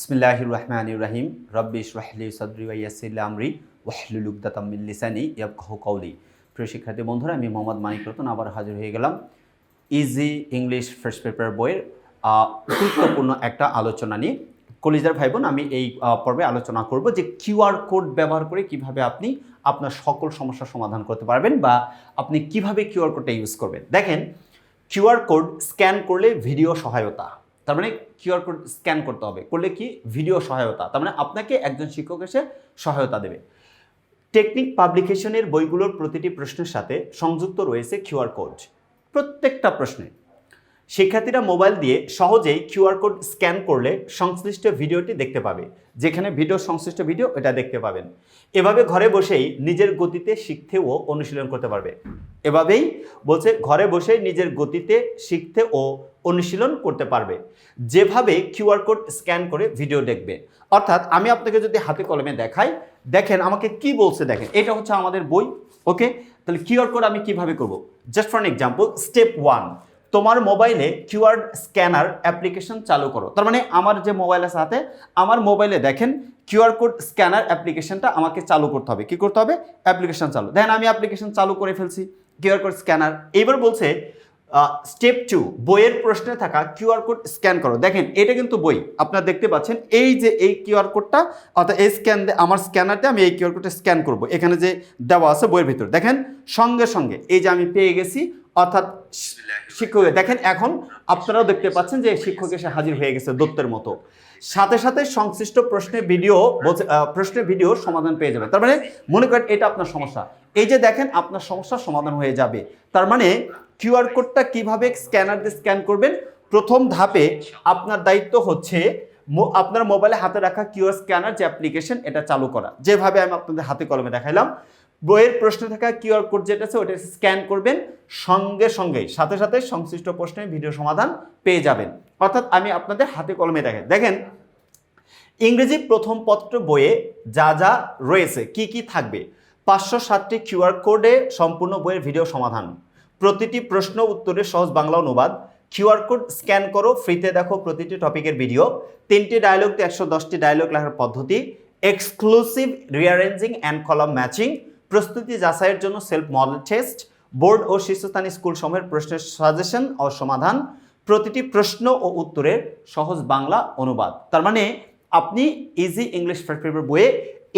বিসমিল্লাহির রহমানির রহিম রব্বি ইশরাহ লি সাদরি ওয়া ইয়াসসির লি আমরি ওয়াহলুল উকদাতাম মিন লিসানি ইয়াফকাহু কওলি। প্রিয় শিক্ষার্থী বন্ধুরা, আমি মোহাম্মদ মানিক রতন আবার হাজির হয়ে গেলাম ইজি ইংলিশ ফার্স্ট পেপার বইয়ের গুরুত্বপূর্ণ একটা আলোচনা নিয়ে। কলিজার ভাই বোন, আমি এই পর্বে আলোচনা করব যে কিউআর কোড ব্যবহার করে কিভাবে আপনি আপনার সকল সমস্যার সমাধান করতে পারবেন বা আপনি কিভাবে কিউআর কোডটা ইউজ করবেন। দেখেন, কিউআর কোড স্ক্যান করলে ভিডিও সহায়তা, তার মানে কিউআর কোড স্ক্যান করতে হবে, করলে কি ভিডিও সহায়তা, তার মানে আপনাকে একজন শিক্ষক এসে সহায়তা দেবে। টেকনিক পাবলিকেশনের বইগুলোর প্রতিটি প্রশ্নের সাথে সংযুক্ত রয়েছে কিউআর কোড। প্রত্যেকটা প্রশ্নে শিক্ষার্থীরা মোবাইল দিয়ে সহজেই কিউআর কোড স্ক্যান করলে সংশ্লিষ্ট ভিডিওটি দেখতে পাবে। যেখানে সংশ্লিষ্ট ভিডিও এটা দেখতে পাবেন। এভাবে ঘরে বসেই নিজের গতিতে শিখতে ও অনুশীলন করতে পারবে। এভাবেই বলছে, ঘরে বসেই নিজের গতিতে শিখতে ও অনুশীলন করতে পারবে যেভাবে কিউআর কোড স্ক্যান করে ভিডিও দেখবে। অর্থাৎ আমি আপনাকে যদি হাতে কলমে দেখাই, দেখেন আমাকে কি বলছে, দেখেন এটা হচ্ছে আমাদের বই। ওকে, তাহলে কিউআর কোড আমি কিভাবে করব? জাস্ট ফর এক্সাম্পল, স্টেপ 1, তোমার মোবাইলে কিউআর স্ক্যানার অ্যাপ্লিকেশন চালু করো। তার মানে আমার যে মোবাইল আছে হাতে, আমার মোবাইলে দেখেন কিউআর কোড স্ক্যানার অ্যাপ্লিকেশনটা আমাকে চালু করতে হবে। কি করতে হবে? অ্যাপ্লিকেশন চালু। দেখেন আমি অ্যাপ্লিকেশন চালু করে ফেলছি, কিউআর কোড স্ক্যানার। এবার বলছে স্টেপ 2, বইয়ের প্রশ্নে থাকা কিউআর কোড স্ক্যান করো। দেখেন এটা কিন্তু বই, আপনারা দেখতে পাচ্ছেন এই যে এই কিউআর কোডটা, অর্থাৎ এই আমার স্ক্যানারতে আমি এই কিউআর কোডটা স্ক্যান করব। এখানে যে দেওয়া আছে বইয়ের ভিতর, দেখেন সঙ্গে সঙ্গে এই যে আমি পেয়ে গেছি, অর্থাৎ শিক্ষক। দেখেন এখন আপনারাও দেখতে পাচ্ছেন যে শিক্ষক এসে হাজির হয়ে গেছে দত্তের মতো। সাথে সাথে সংশ্লিষ্ট প্রশ্নের ভিডিও সমাধান পেয়ে যাবে। তার মানে মনে করেন এটা আপনার সমস্যা, এই যে দেখেন আপনার সমস্যার সমাধান হয়ে যাবে। তার মানে কিউআর কোডটা কিভাবে স্ক্যানার দিয়ে স্ক্যান করবেন, প্রথম ধাপে আপনার দায়িত্ব হচ্ছে আপনার মোবাইলে হাতে রাখা কিউআর স্ক্যানার যে অ্যাপ্লিকেশন, এটা চালু করা। যেভাবে আমি আপনাদের হাতে কলমে দেখাইলাম, বইয়ের প্রশ্নে থাকা কিউআর কোড যেটা আছে ওটা স্ক্যান করবেন, সঙ্গে সঙ্গেই সাথে সাথে সংশ্লিষ্ট প্রশ্নের ভিডিও সমাধান পেয়ে যাবেন। অর্থাৎ আমি আপনাদের হাতে কলমে দেখেন ইংরেজি প্রথম পত্র বইয়ে যা যা রয়েছে, কি কি থাকবে: 507টি কিউআর কোডে সম্পূর্ণ বইয়ের ভিডিও সমাধান, প্রতিটি প্রশ্ন উত্তরের সহজ বাংলা অনুবাদ, কিউআর কোড স্ক্যান করো, ফ্রিতে দেখো প্রতিটি টপিকের ভিডিও, 3টি ডায়লগ 110টি ডায়লগ লেখার পদ্ধতি, exclusive rearranging and column matching, প্রস্তুতি যাচাইয়ের জন্য সেলফ মডেল টেস্ট, বোর্ড ও শীর্ষস্থানীয় স্কুল সমূহের প্রশ্নের সাজেশন ও সমাধান, প্রতিটি প্রশ্ন ও উত্তরের সহজ বাংলা অনুবাদ। তার মানে আপনি ইজি ইংলিশ ফার্স্ট পেপার বইয়ে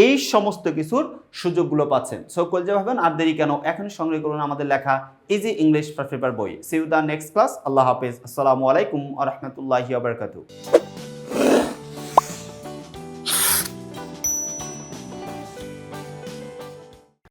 এই সমস্ত কিছুর সুযোগগুলো পাচ্ছেন। সো কলজে ভাবেন আর দেরি কেন, এখনই সংগ্রহ করুন আমাদের লেখা ইজি ইংলিশ ফার্স্ট পেপার বই। See you the next class. আল্লাহ হাফেজ। আসসালামু আলাইকুম ওয়া রাহমাতুল্লাহি ওয়া বারাকাতুহু।